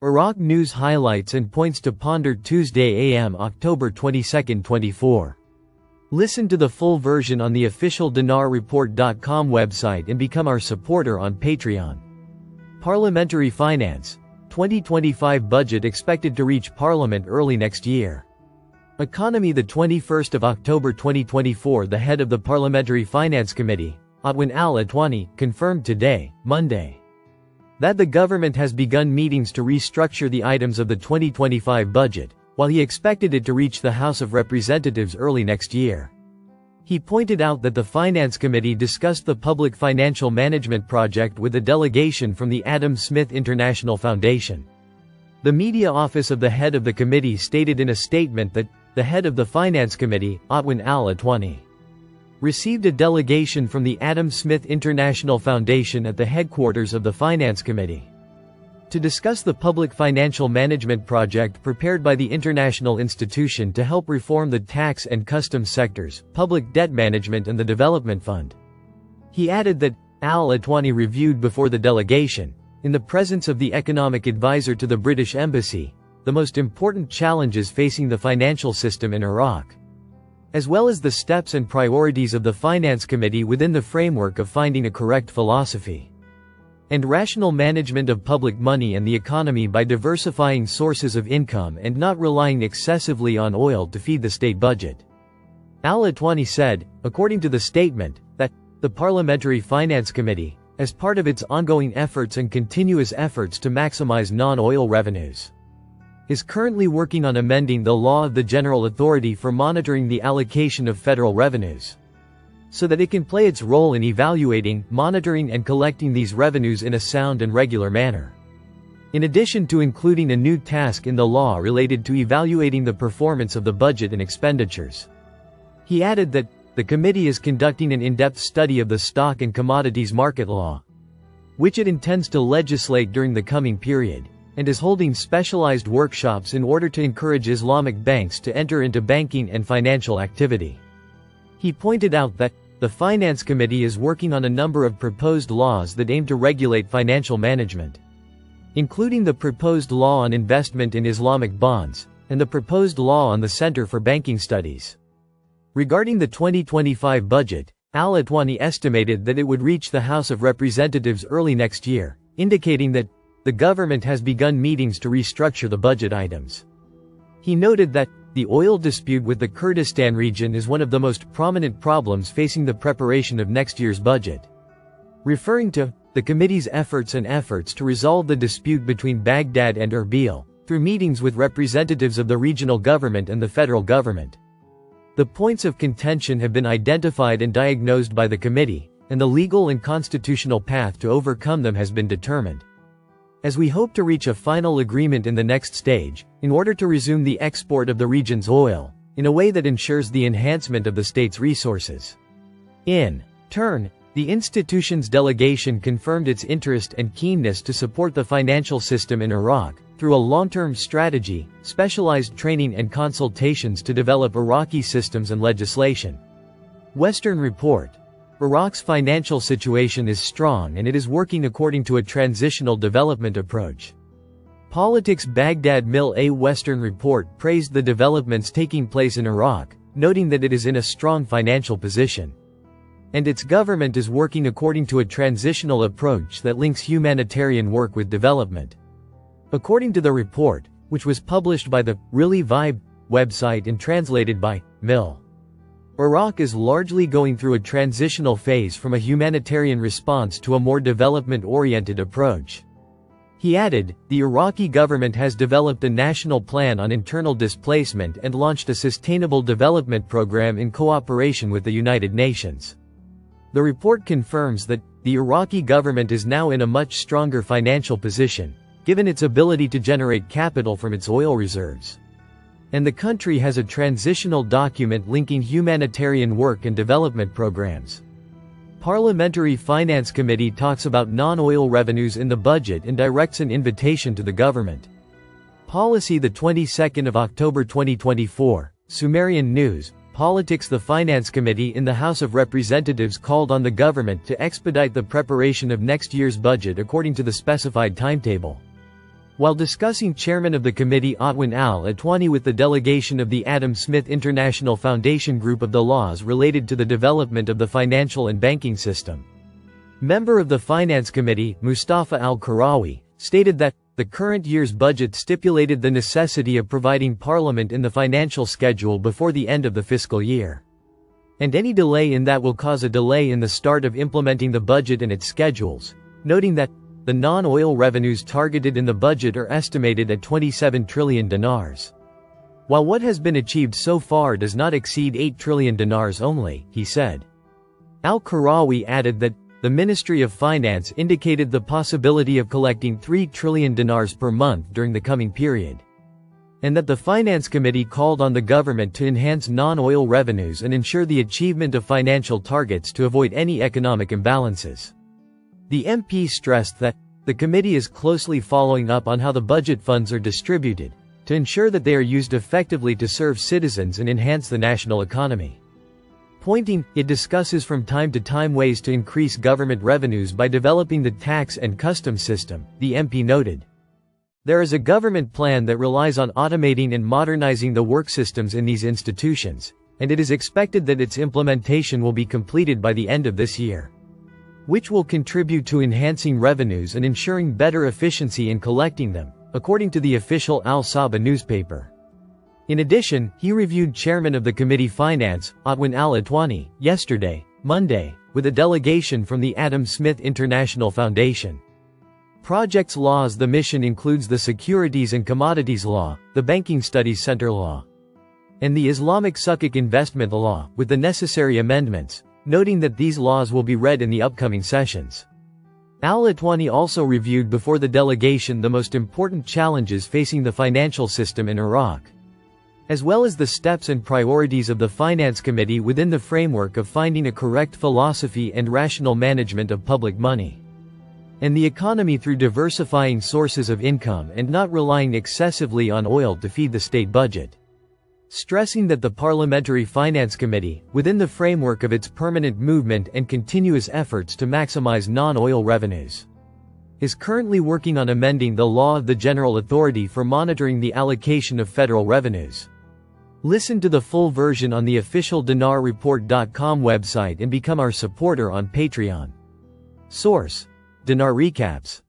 Iraq News highlights and points to ponder Tuesday AM October 22, 24. Listen to the full version on the official dinarreport.com website and become our supporter on Patreon. Parliamentary Finance. 2025 budget expected to reach Parliament early next year. Economy. The 21st of October 2024, the head of the Parliamentary Finance Committee, Atwan al-Atwani, confirmed today, Monday, that the government has begun meetings to restructure the items of the 2025 budget, while he expected it to reach the House of Representatives early next year. He pointed out that the Finance Committee discussed the Public Financial Management Project with a delegation from the Adam Smith International Foundation. The media office of the head of the committee stated in a statement that the head of the Finance Committee, Atwan al-Atwani, received a delegation from the Adam Smith International Foundation at the headquarters of the Finance Committee to discuss the Public Financial Management Project prepared by the international institution to help reform the tax and customs sectors, public debt management and the development fund. He added that al-Atwani reviewed before the delegation, in the presence of the economic advisor to the British Embassy, the most important challenges facing the financial system in Iraq, as well as the steps and priorities of the Finance Committee within the framework of finding a correct philosophy and rational management of public money and the economy by diversifying sources of income and not relying excessively on oil to feed the state budget. Al-Atwani said, according to the statement, that the Parliamentary Finance Committee, as part of its ongoing efforts and continuous efforts to maximize non-oil revenues, is currently working on amending the law of the General Authority for monitoring the allocation of federal revenues, so that it can play its role in evaluating, monitoring and collecting these revenues in a sound and regular manner. In addition to including a new task in the law related to evaluating the performance of the budget and expenditures. He added that the committee is conducting an in-depth study of the stock and commodities market law, which it intends to legislate during the coming period, and is holding specialized workshops in order to encourage Islamic banks to enter into banking and financial activity. He pointed out that the Finance Committee is working on a number of proposed laws that aim to regulate financial management, including the proposed law on investment in Islamic bonds, and the proposed law on the Center for Banking Studies. Regarding the 2025 budget, al-Atwani estimated that it would reach the House of Representatives early next year, indicating that the government has begun meetings to restructure the budget items. He noted that the oil dispute with the Kurdistan region is one of the most prominent problems facing the preparation of next year's budget, referring to the committee's efforts to resolve the dispute between Baghdad and Erbil, through meetings with representatives of the regional government and the federal government. The points of contention have been identified and diagnosed by the committee, and the legal and constitutional path to overcome them has been determined. As we hope to reach a final agreement in the next stage, in order to resume the export of the region's oil, in a way that ensures the enhancement of the state's resources. In turn, the institution's delegation confirmed its interest and keenness to support the financial system in Iraq, through a long-term strategy, specialized training and consultations to develop Iraqi systems and legislation. Western Report. Iraq's financial situation is strong and it is working according to a transitional development approach. Politics. Baghdad Mill. A Western Report praised the developments taking place in Iraq, noting that it is in a strong financial position, and its government is working according to a transitional approach that links humanitarian work with development. According to the report, which was published by the Really Vibe website and translated by Mill, Iraq is largely going through a transitional phase from a humanitarian response to a more development-oriented approach. He added, the Iraqi government has developed a national plan on internal displacement and launched a sustainable development program in cooperation with the United Nations. The report confirms that the Iraqi government is now in a much stronger financial position, given its ability to generate capital from its oil reserves. And the country has a transitional document linking humanitarian work and development programs. Parliamentary Finance Committee talks about non-oil revenues in the budget and directs an invitation to the government. Policy. The 22nd of October 2024, Sumerian News, Politics. The Finance Committee in the House of Representatives called on the government to expedite the preparation of next year's budget according to the specified timetable. While discussing Chairman of the committee Otwin Al-Atwani with the delegation of the Adam Smith International Foundation group of the laws related to the development of the financial and banking system. Member of the Finance Committee, Mustafa Al-Karawi, stated that the current year's budget stipulated the necessity of providing Parliament in the financial schedule before the end of the fiscal year. And any delay in that will cause a delay in the start of implementing the budget and its schedules, noting that the non-oil revenues targeted in the budget are estimated at 27 trillion dinars. While what has been achieved so far does not exceed 8 trillion dinars only, he said. Al-Karawi added that the Ministry of Finance indicated the possibility of collecting 3 trillion dinars per month during the coming period, and that the Finance Committee called on the government to enhance non-oil revenues and ensure the achievement of financial targets to avoid any economic imbalances. The MP stressed that the committee is closely following up on how the budget funds are distributed, to ensure that they are used effectively to serve citizens and enhance the national economy. Pointing, it discusses from time to time ways to increase government revenues by developing the tax and customs system, the MP noted. There is a government plan that relies on automating and modernizing the work systems in these institutions, and it is expected that its implementation will be completed by the end of this year, which will contribute to enhancing revenues and ensuring better efficiency in collecting them, according to the official Al-Saba newspaper. In addition, he reviewed Chairman of the Committee Finance, Otwin Al-Atwani, yesterday, Monday, with a delegation from the Adam Smith International Foundation. Projects laws. The mission includes the Securities and Commodities Law, the Banking Studies Center Law, and the Islamic Sukuk Investment Law, with the necessary amendments, noting that these laws will be read in the upcoming sessions. Al-Atwani also reviewed before the delegation the most important challenges facing the financial system in Iraq, as well as the steps and priorities of the Finance Committee within the framework of finding a correct philosophy and rational management of public money and the economy through diversifying sources of income and not relying excessively on oil to feed the state budget. Stressing that the Parliamentary Finance Committee, within the framework of its permanent movement and continuous efforts to maximize non-oil revenues, is currently working on amending the law of the General Authority for monitoring the allocation of federal revenues. Listen to the full version on the official dinarreport.com website and become our supporter on Patreon. Source: Dinar Recaps.